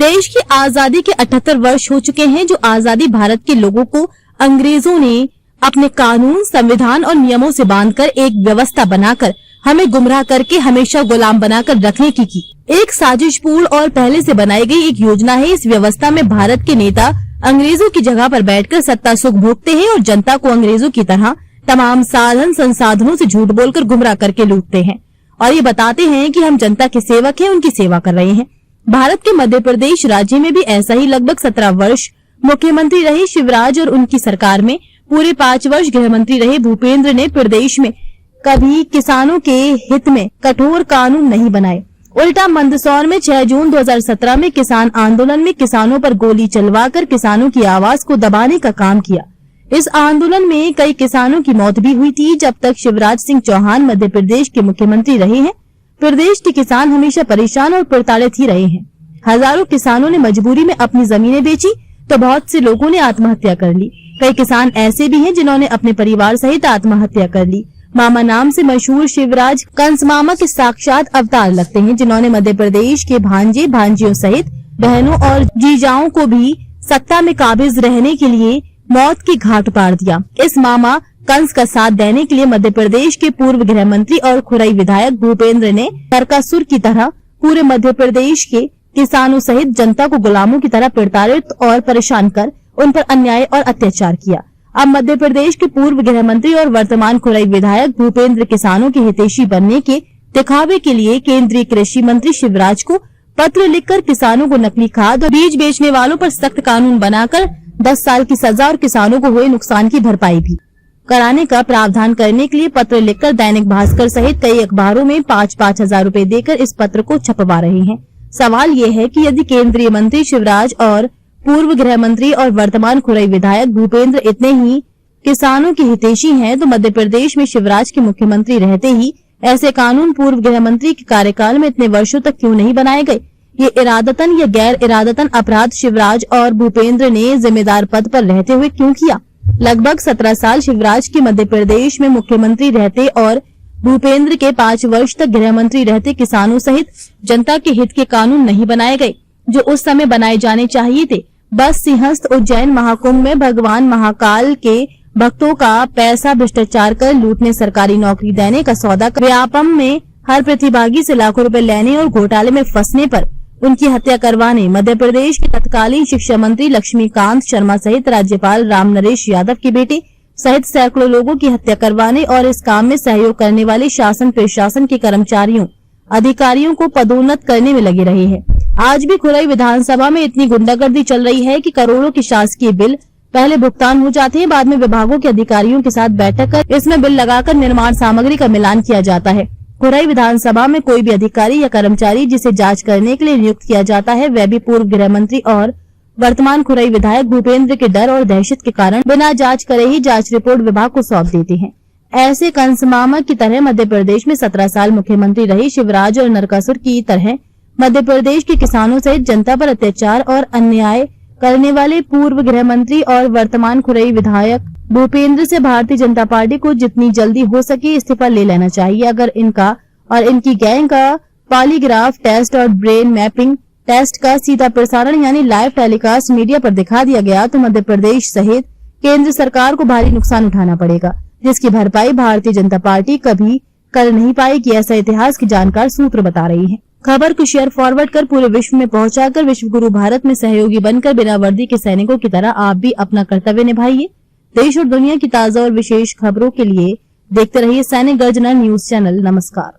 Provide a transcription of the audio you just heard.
देश की आजादी के 78 वर्ष हो चुके हैं। जो आजादी भारत के लोगों को अंग्रेजों ने अपने कानून, संविधान और नियमों से बांधकर एक व्यवस्था बनाकर हमें गुमराह करके हमेशा गुलाम बनाकर रखने की एक साजिशपूर्ण और पहले से बनाई गई एक योजना है। इस व्यवस्था में भारत के नेता अंग्रेजों की जगह पर बैठकर सत्ता सुख भोगते हैं और जनता को अंग्रेजों की तरह तमाम साधन संसाधनों से झूठ बोलकर गुमराह करके लूटते हैं और ये बताते हैं कि हम जनता के सेवक हैं, उनकी सेवा कर रहे हैं। भारत के मध्य प्रदेश राज्य में भी ऐसा ही लगभग 17 वर्ष मुख्यमंत्री रहे शिवराज और उनकी सरकार में पूरे 5 वर्ष गृह मंत्री रहे भूपेंद्र ने प्रदेश में कभी किसानों के हित में कठोर कानून नहीं बनाए। उल्टा मंदसौर में 6 जून 2017 में किसान आंदोलन में किसानों पर गोली चलवाकर किसानों की आवाज को दबाने का काम किया। इस आंदोलन में कई किसानों की मौत भी हुई थी। जब तक शिवराज सिंह चौहान मध्य प्रदेश के मुख्यमंत्री रहे हैं, प्रदेश के किसान हमेशा परेशान और प्रताड़ित ही रहे हैं। हजारों किसानों ने मजबूरी में अपनी जमीनें बेची तो बहुत से लोगों ने आत्महत्या कर ली। कई किसान ऐसे भी हैं जिन्होंने अपने परिवार सहित आत्महत्या कर ली। मामा नाम से मशहूर शिवराज कंस मामा के साक्षात अवतार लगते हैं, जिन्होंने मध्य प्रदेश के भांजे भांजियों सहित बहनों और जीजाओं को भी सत्ता में काबिज रहने के लिए मौत की घाट उतार दिया। इस मामा कंस का साथ देने के लिए मध्य प्रदेश के पूर्व गृह मंत्री और खुरई विधायक भूपेंद्र ने नरकासुर की तरह पूरे मध्य प्रदेश के किसानों सहित जनता को गुलामों की तरह प्रताड़ित और परेशान कर उन पर अन्याय और अत्याचार किया। अब मध्य प्रदेश के पूर्व गृह मंत्री और वर्तमान खुरई विधायक भूपेंद्र किसानों के हितैषी बनने के दिखावे के लिए केंद्रीय कृषि मंत्री शिवराज को पत्र लिखकर किसानों को नकली खाद और बीज बेचने वालों पर सख्त कानून बनाकर 10 साल की सजा और किसानों को हुए नुकसान की भरपाई भी कराने का प्रावधान करने के लिए पत्र लिखकर दैनिक भास्कर सहित कई अखबारों में 5-5 हजार रूपए देकर इस पत्र को छपवा रहे हैं। सवाल ये है कि यदि केंद्रीय मंत्री शिवराज और पूर्व गृह मंत्री और वर्तमान खुरई विधायक भूपेंद्र इतने ही किसानों के हितैषी हैं, तो मध्य प्रदेश में शिवराज के मुख्यमंत्री रहते ही ऐसे कानून पूर्व गृह मंत्री के कार्यकाल में इतने वर्षों तक क्यों नहीं बनाए गए? ये इरादतन या गैर इरादतन अपराध शिवराज और भूपेंद्र ने जिम्मेदार पद पर रहते हुए क्यों किया? लगभग 17 साल शिवराज के मध्य प्रदेश में मुख्यमंत्री रहते और भूपेंद्र के 5 वर्ष तक गृह मंत्री रहते किसानों सहित जनता के हित के कानून नहीं बनाए गए जो उस समय बनाए जाने चाहिए थे। बस सिंहस्थ उज्जैन महाकुंभ में भगवान महाकाल के भक्तों का पैसा भ्रष्टाचार कर लूटने, सरकारी नौकरी देने का सौदा कर व्यापम में हर प्रतिभागी से लाखों रुपए लेने और घोटाले में फंसने पर उनकी हत्या करवाने, मध्य प्रदेश के तत्कालीन शिक्षा मंत्री लक्ष्मीकांत शर्मा सहित राज्यपाल राम नरेश यादव के बेटे सहित सैकड़ों लोगों की हत्या करवाने और इस काम में सहयोग करने वाले शासन प्रशासन के कर्मचारियों अधिकारियों को पदोन्नत करने में लगे रहे हैं। आज भी खुरई विधानसभा में इतनी गुंडागर्दी चल रही है कि करोड़ों के शासकीय बिल पहले भुगतान हो जाते हैं, बाद में विभागों के अधिकारियों के साथ बैठक कर इसमें बिल लगाकर निर्माण सामग्री का मिलान किया जाता है। खुरई विधानसभा में कोई भी अधिकारी या कर्मचारी जिसे जांच करने के लिए नियुक्त किया जाता है, वह भी पूर्व गृह मंत्री और वर्तमान खुरई विधायक भूपेंद्र के डर और दहशत के कारण बिना जांच करे ही जांच रिपोर्ट विभाग को सौंप देते हैं। ऐसे कंस मामा की तरह मध्य प्रदेश में 17 साल मुख्यमंत्री रहे शिवराज और नरकासुर की तरह मध्य प्रदेश के किसानों सहित जनता पर अत्याचार और अन्याय करने वाले पूर्व गृह मंत्री और वर्तमान खुरई विधायक भूपेंद्र से भारतीय जनता पार्टी को जितनी जल्दी हो सके इस्तीफा ले लेना चाहिए। अगर इनका और इनकी गैंग का पॉलीग्राफ टेस्ट और ब्रेन मैपिंग टेस्ट का सीधा प्रसारण यानी लाइव टेलीकास्ट मीडिया पर दिखा दिया गया तो मध्य प्रदेश सहित केंद्र सरकार को भारी नुकसान उठाना पड़ेगा, जिसकी भरपाई भारतीय जनता पार्टी कभी कर नहीं पाएगी, ऐसा इतिहास के जानकार सूत्र बता रही है। खबर को शेयर फॉरवर्ड कर पूरे विश्व में पहुंचाकर विश्व गुरु भारत में सहयोगी बनकर बिना वर्दी के सैनिकों की तरह आप भी अपना कर्तव्य निभाइए। देश और दुनिया की ताजा और विशेष खबरों के लिए देखते रहिए सैनिक गर्जना न्यूज चैनल। नमस्कार।